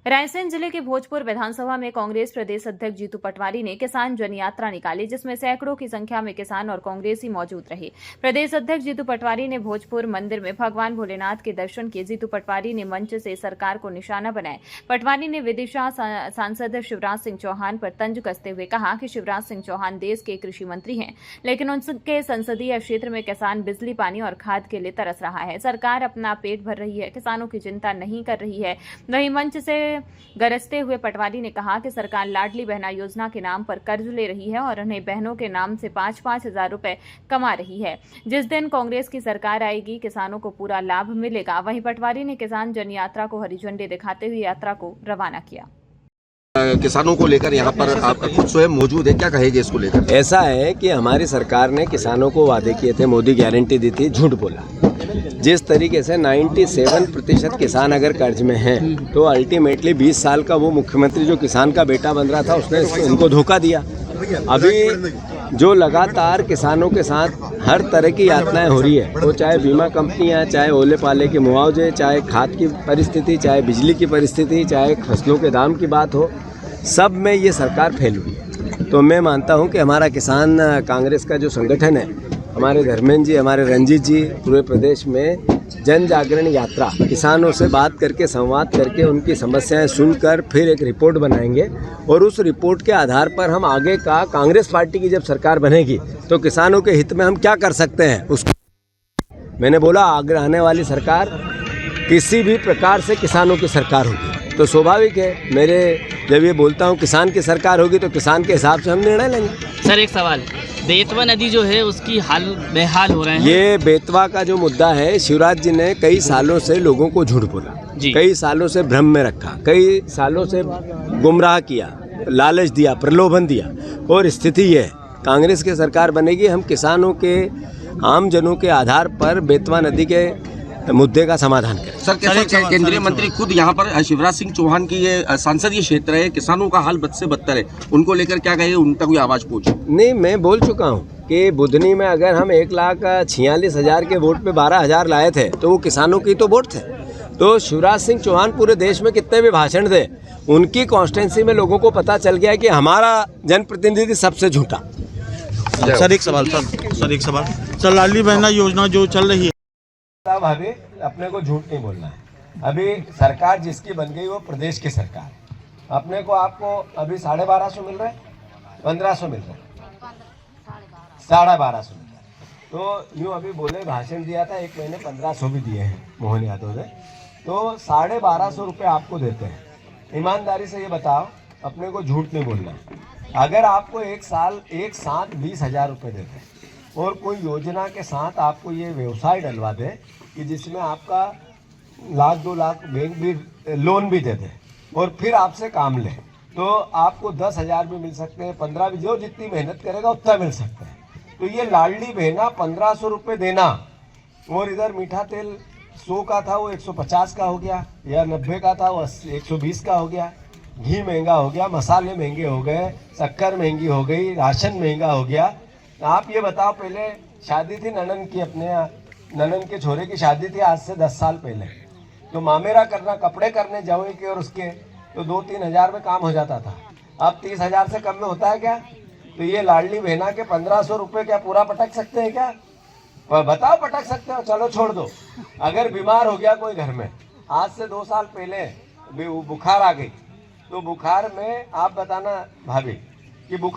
रायसेन जिले के भोजपुर विधानसभा में कांग्रेस प्रदेश अध्यक्ष जीतू पटवारी ने किसान जनयात्रा निकाली, जिसमें सैकड़ों की संख्या में किसान और कांग्रेसी मौजूद रहे। प्रदेश अध्यक्ष जीतू पटवारी ने भोजपुर मंदिर में भगवान भोलेनाथ के दर्शन किए। जीतू पटवारी ने मंच से सरकार को निशाना बनाया। पटवारी ने विदिशा सांसद शिवराज सिंह चौहान पर तंज कसते हुए कहा कि शिवराज सिंह चौहान देश के कृषि मंत्री हैं, लेकिन उनके संसदीय क्षेत्र में किसान बिजली, पानी और खाद के लिए तरस रहा है। सरकार अपना पेट भर रही है, किसानों की चिंता नहीं कर रही है। वहीं मंच से गरजते हुए पटवारी ने कहा कि सरकार लाडली बहना योजना के नाम पर कर्ज ले रही है और उन्हें बहनों के नाम से 5-5 हजार रुपए कमा रही है। जिस दिन कांग्रेस की सरकार आएगी, किसानों को पूरा लाभ मिलेगा। वहीं पटवारी ने किसान जनयात्रा को हरी झंडी दिखाते हुए यात्रा को रवाना किया। किसानों को लेकर यहाँ पर आप खुद स्वयं मौजूद है, क्या कहेंगे इसको लेकर? ऐसा है कि हमारी सरकार ने किसानों को वादे किए थे, मोदी गारंटी दी थी, झूठ बोला। जिस तरीके से 97% किसान अगर कर्ज में हैं, तो अल्टीमेटली 20 साल का वो मुख्यमंत्री जो किसान का बेटा बन रहा था, उसने उनको धोखा दिया। अभी जो लगातार किसानों के साथ हर तरह की यातनाएं हो रही है, वो चाहे बीमा कंपनियां, चाहे ओले पाले के मुआवजे, चाहे खाद की परिस्थिति, चाहे बिजली की परिस्थिति, चाहे फसलों के दाम की बात हो, सब में ये सरकार फेल हुई है। तो मैं मानता हूं कि हमारा किसान कांग्रेस का जो संगठन है, हमारे धर्मेंद्र जी, हमारे रंजीत जी, पूरे प्रदेश में जन जागरण यात्रा, किसानों से बात करके, संवाद करके, उनकी समस्याएं सुनकर फिर एक रिपोर्ट बनाएंगे और उस रिपोर्ट के आधार पर हम आगे का, कांग्रेस पार्टी की जब सरकार बनेगी तो किसानों के हित में हम क्या कर सकते हैं उसको मैंने बोला। आगे आने वाली सरकार किसी भी प्रकार से किसानों की सरकार होगी, तो स्वाभाविक है मेरे जब ये बोलता हूँ किसान की सरकार होगी तो किसान के हिसाब से हम निर्णय लेंगे। सर एक सवाल, बेतवा नदी जो है उसकी हाल बेहाल हो रहे हैं। ये बेतवा का जो मुद्दा है, शिवराज जी ने कई सालों से लोगों को झूठ बोला, कई सालों से भ्रम में रखा, कई सालों से गुमराह किया, लालच दिया, प्रलोभन दिया, और स्थिति ये है कांग्रेस की सरकार बनेगी, हम किसानों के, आम जनों के आधार पर बेतवा नदी के मुद्दे का समाधान करें। सर केंद्रीय मंत्री खुद यहाँ पर शिवराज सिंह चौहान की ये संसदीय क्षेत्र है, किसानों का हाल बद से बदतर है, उनको लेकर क्या कहें, उन तक कोई आवाज पहुँचे? नहीं, मैं बोल चुका हूँ कि बुधनी में अगर हम 1,46,000 के वोट पे 12,000 लाए थे तो वो किसानों की तो वोट थे। तो शिवराज सिंह चौहान पूरे देश में कितने भी भाषण दे, उनकी कॉन्स्टिट्यूंसी में लोगों को पता चल गया है कि हमारा जनप्रतिनिधि सबसे झूठा। सर एक सवाल सर लाडली बहना योजना जो चल रही है, अभी अपने को झूठ नहीं बोलना है। अभी सरकार जिसकी बन गई वो प्रदेश की सरकार है। अपने को, आपको अभी 1250 मिल रहा है, 1500 मिल रहा है, 1250 मिल रहा है। तो यूँ अभी बोले, भाषण दिया था, एक महीने 1500 भी दिए हैं मोहन यादव ने, तो 1250 रुपये आपको देते हैं। ईमानदारी से ये बताओ, अपने को झूठ नहीं बोलना है। अगर आपको एक साथ 20,000 रुपये देते हैं और कोई योजना के साथ आपको ये व्यवसाय डलवा दे कि जिसमें आपका 1,00,000-2 लाख बैंक भी लोन भी दे दे और फिर आपसे काम ले, तो आपको 10,000 भी मिल सकते हैं, 15 भी, जो जितनी मेहनत करेगा उतना मिल सकता है। तो ये लाडली बहना 1,500 रुपये देना, और इधर मीठा तेल 100 का था वो 150 का हो गया, या 90 का था वो 120 का हो गया, घी महंगा हो गया, मसाले महंगे हो गए, शक्कर महंगी हो गई, राशन महंगा हो गया। आप ये बताओ, पहले शादी थी ननन की, अपने ननन के छोरे की शादी थी आज से 10 साल पहले, तो मामेरा करना, कपड़े करने जाओगे के और उसके, तो 2-3 हजार में काम हो जाता था। अब 30,000 से कम में होता है क्या? तो ये लाडली बहना के 1,500 रुपये क्या पूरा पटक सकते हैं क्या? बताओ, पटक सकते हो? चलो छोड़ दो। अगर बीमार हो गया कोई घर में, आज से 2 साल पहले बुखार आ गई, तो बुखार में आप बताना भाभी कि बुखार